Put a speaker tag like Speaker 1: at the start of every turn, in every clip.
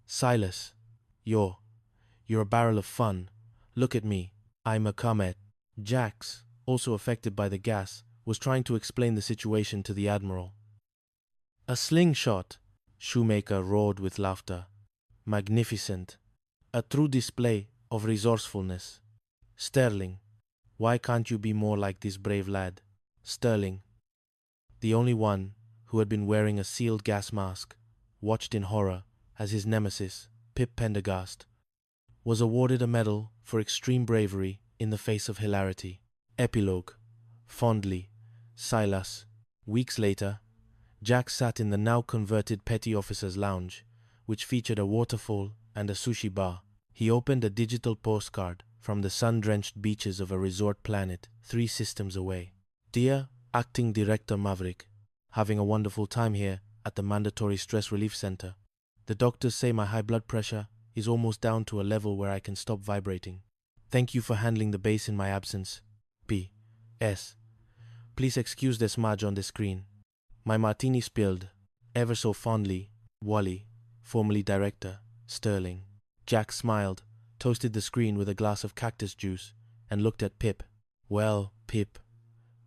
Speaker 1: Silas, you're a barrel of fun. Look at me. I'm a comet. Jax, also affected by the gas, was trying to explain the situation to the Admiral. A slingshot, Shoemaker roared with laughter. Magnificent. A true display of resourcefulness. Sterling, why can't you be more like this brave lad? Sterling, the only one who had been wearing a sealed gas mask, watched in horror as his nemesis, Pip Pendergast, was awarded a medal for extreme bravery in the face of hilarity. Epilogue. Fondly, Silas. Weeks later, Jack sat in the now converted petty officer's lounge, which featured a waterfall and a sushi bar. He opened a digital postcard from the sun-drenched beaches of a resort planet 3 systems away. Dear Acting Director Maverick, having a wonderful time here at the Mandatory Stress Relief Center. The doctors say my high blood pressure is almost down to a level where I can stop vibrating. Thank you for handling the base in my absence. P.S. Please excuse the smudge on the screen. My martini spilled. Ever so fondly, Wally, formerly Director, Sterling. Jack smiled, toasted the screen with a glass of cactus juice, and looked at Pip. Well, Pip,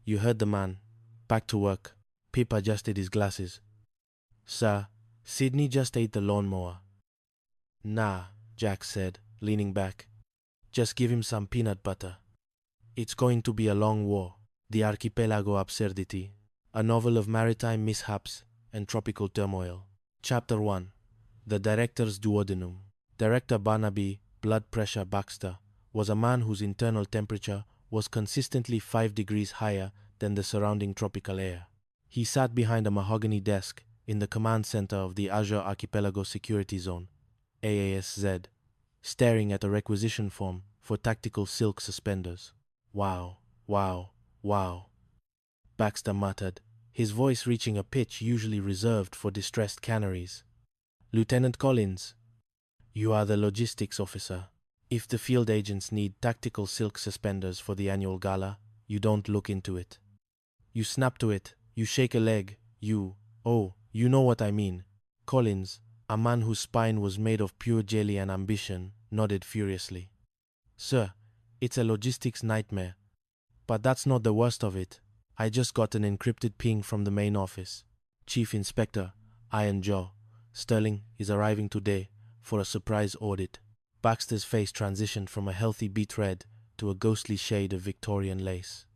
Speaker 1: you heard the man. Back to work. Pip adjusted his glasses. Sir, Sydney just ate the lawnmower. Nah, Jack said, leaning back. Just give him some peanut butter. It's going to be a long war. The Archipelago Absurdity, a novel of maritime mishaps and tropical turmoil. Chapter 1. The Director's Duodenum. Director Barnaby Blood Pressure Baxter was a man whose internal temperature was consistently 5 degrees higher than the surrounding tropical air. He sat behind a mahogany desk in the command center of the Azure Archipelago Security Zone, AASZ, staring at a requisition form for tactical silk suspenders. Wow, wow, wow, Baxter muttered, his voice reaching a pitch usually reserved for distressed canaries. Lieutenant Collins, you are the logistics officer. If the field agents need tactical silk suspenders for the annual gala, you don't look into it. You snap to it, you shake a leg, you know what I mean. Collins, a man whose spine was made of pure jelly and ambition, nodded furiously. Sir, it's a logistics nightmare. But that's not the worst of it. I just got an encrypted ping from the main office. Chief Inspector, Iron Jaw, Sterling is arriving today for a surprise audit. Baxter's face transitioned from a healthy beet red to a ghostly shade of Victorian lace.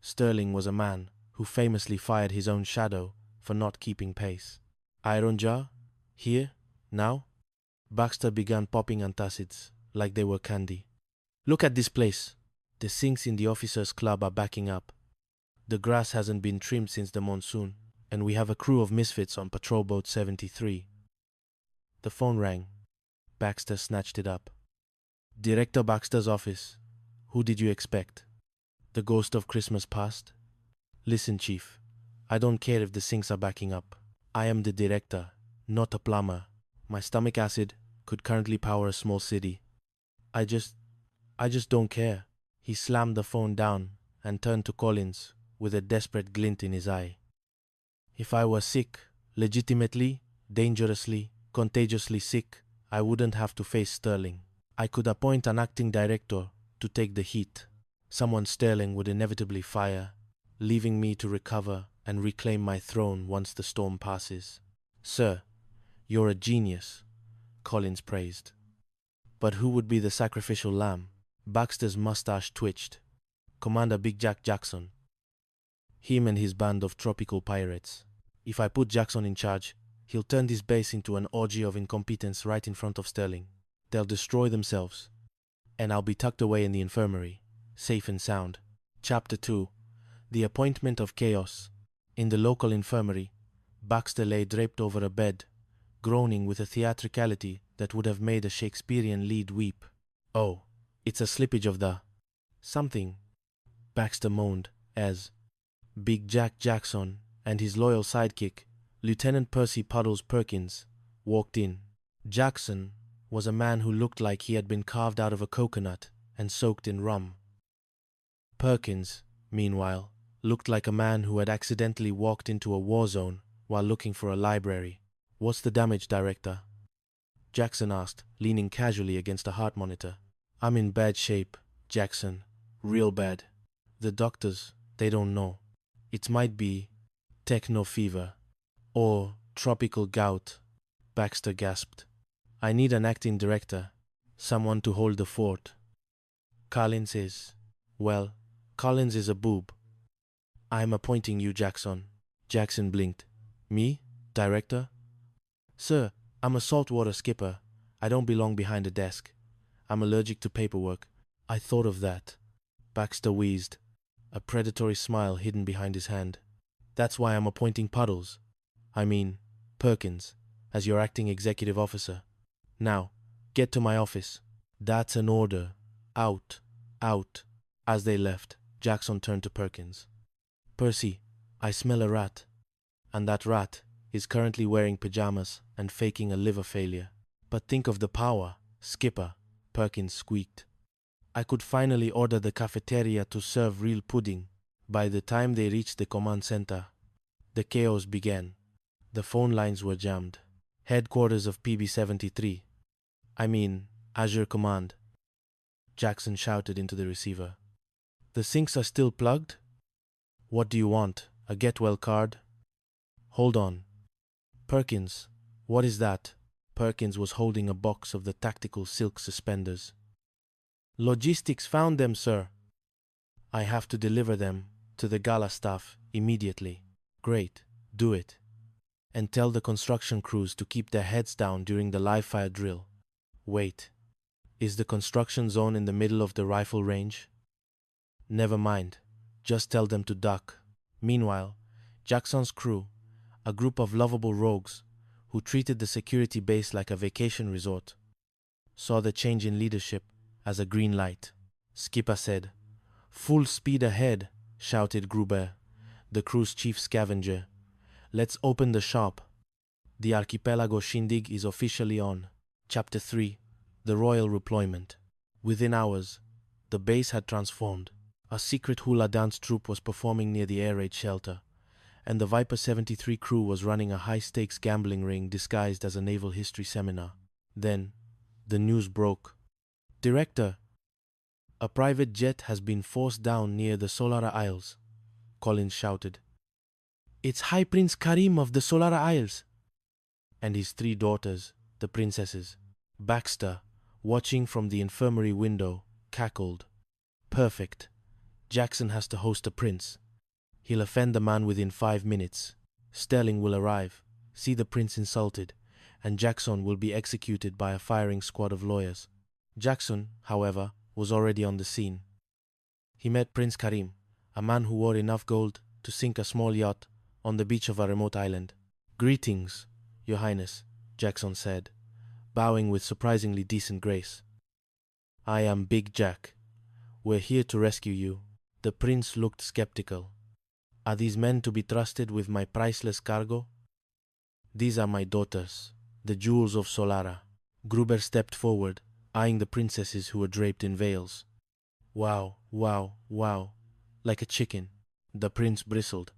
Speaker 1: Sterling was a man who famously fired his own shadow for not keeping pace. Iron Jaw? Here? Now? Baxter began popping antacids like they were candy. Look at this place. The sinks in the officers' club are backing up. The grass hasn't been trimmed since the monsoon, and we have a crew of misfits on patrol boat 73. The phone rang. Baxter snatched it up. Director Baxter's office. Who did you expect? The ghost of Christmas past? Listen, Chief. I don't care if the sinks are backing up. I am the director, not a plumber. My stomach acid could currently power a small city. I just don't care. He slammed the phone down and turned to Collins with a desperate glint in his eye. If I were sick, legitimately, dangerously, contagiously sick, I wouldn't have to face Sterling. I could appoint an acting director to take the heat. Someone Sterling would inevitably fire, leaving me to recover and reclaim my throne once the storm passes. Sir, you're a genius, Collins praised. But who would be the sacrificial lamb? Baxter's mustache twitched. Commander Big Jack Jackson. Him and his band of tropical pirates. If I put Jackson in charge, he'll turn this base into an orgy of incompetence right in front of Sterling. They'll destroy themselves. And I'll be tucked away in the infirmary, safe and sound. Chapter 2. The Appointment of Chaos. In the local infirmary, Baxter lay draped over a bed, groaning with a theatricality that would have made a Shakespearean lead weep. Oh, it's a slippage of the something, Baxter moaned as Big Jack Jackson and his loyal sidekick, Lieutenant Percy Puddles Perkins, walked in. Jackson was a man who looked like he had been carved out of a coconut and soaked in rum. Perkins, meanwhile, looked like a man who had accidentally walked into a war zone while looking for a library. What's the damage, Director? Jackson asked, leaning casually against a heart monitor. I'm in bad shape, Jackson. Real bad. The doctors, they don't know. It might be techno fever or tropical gout, Baxter gasped. I need an acting director, someone to hold the fort. Collins is, well, Collins is a boob. I'm appointing you, Jackson. Jackson blinked. Me? Director? Sir, I'm a saltwater skipper. I don't belong behind a desk. I'm allergic to paperwork. I thought of that. Baxter wheezed, a predatory smile hidden behind his hand. That's why I'm appointing Perkins, as your acting executive officer. Now, get to my office. That's an order. Out. Out. As they left, Jackson turned to Perkins. Percy, I smell a rat. And that rat is currently wearing pajamas and faking a liver failure. But think of the power, Skipper, Perkins squeaked. I could finally order the cafeteria to serve real pudding. By the time they reached the command center, the chaos began. The phone lines were jammed. Headquarters of PB-73. Azure Command. Jackson shouted into the receiver. The sinks are still plugged? What do you want? A get-well card? Hold on. Perkins, what is that? Perkins was holding a box of the tactical silk suspenders. Logistics found them, sir. I have to deliver them to the gala staff immediately. Great, do it. And tell the construction crews to keep their heads down during the live-fire drill. Wait, is the construction zone in the middle of the rifle range? Never mind, just tell them to duck. Meanwhile, Jackson's crew, a group of lovable rogues who treated the security base like a vacation resort, saw the change in leadership as a green light. Skipper said. Full speed ahead, shouted Gruber, the crew's chief scavenger. Let's open the shop. The archipelago shindig is officially on. Chapter 3. The Royal Reployment. Within hours, the base had transformed. A secret hula dance troupe was performing near the air raid shelter, and the Viper 73 crew was running a high-stakes gambling ring disguised as a naval history seminar. Then, the news broke. Director, a private jet has been forced down near the Solara Isles, Collins shouted. It's High Prince Karim of the Solara Isles. And his 3 daughters, the princesses. Baxter, watching from the infirmary window, cackled. Perfect. Jackson has to host a prince. He'll offend the man within 5 minutes. Sterling will arrive, see the prince insulted, and Jackson will be executed by a firing squad of lawyers. Jackson, however, was already on the scene. He met Prince Karim, a man who wore enough gold to sink a small yacht on the beach of a remote island. Greetings, Your Highness, Jackson said, bowing with surprisingly decent grace. I am Big Jack. We're here to rescue you. The prince looked skeptical. Are these men to be trusted with my priceless cargo? These are my daughters, the jewels of Solara. Gruber stepped forward, eyeing the princesses who were draped in veils. Wow, wow, wow, like a chicken. The prince bristled.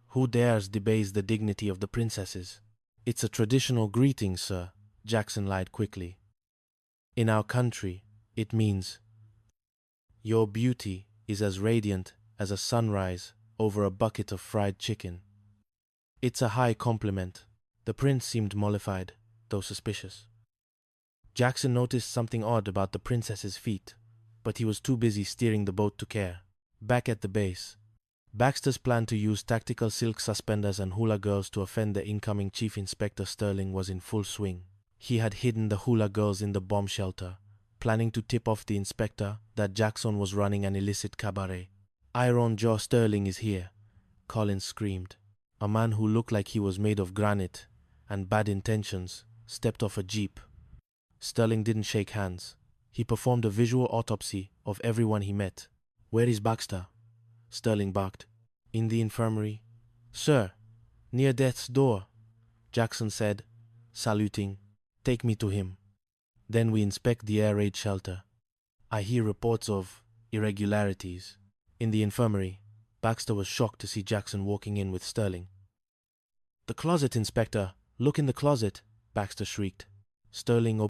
Speaker 1: Who dares debase the dignity of the princesses? It's a traditional greeting, sir, Jackson lied quickly. In our country, it means, your beauty is as radiant as a sunrise over a bucket of fried chicken. It's a high compliment. The prince seemed mollified, though suspicious. Jackson noticed something odd about the princess's feet, but he was too busy steering the boat to care. Back at the base, Baxter's plan to use tactical silk suspenders and hula girls to offend the incoming Chief Inspector Sterling was in full swing. He had hidden the hula girls in the bomb shelter, planning to tip off the inspector that Jackson was running an illicit cabaret. Iron Jaw Sterling is here, Collins screamed. A man who looked like he was made of granite and bad intentions stepped off a jeep. Sterling didn't shake hands. He performed a visual autopsy of everyone he met. Where is Baxter? Sterling barked. In the infirmary. Sir, near death's door, Jackson said, saluting. Take me to him. Then we inspect the air raid shelter. I hear reports of irregularities. In the infirmary, Baxter was shocked to see Jackson walking in with Sterling. The closet, Inspector! Look in the closet! Baxter shrieked. sterling or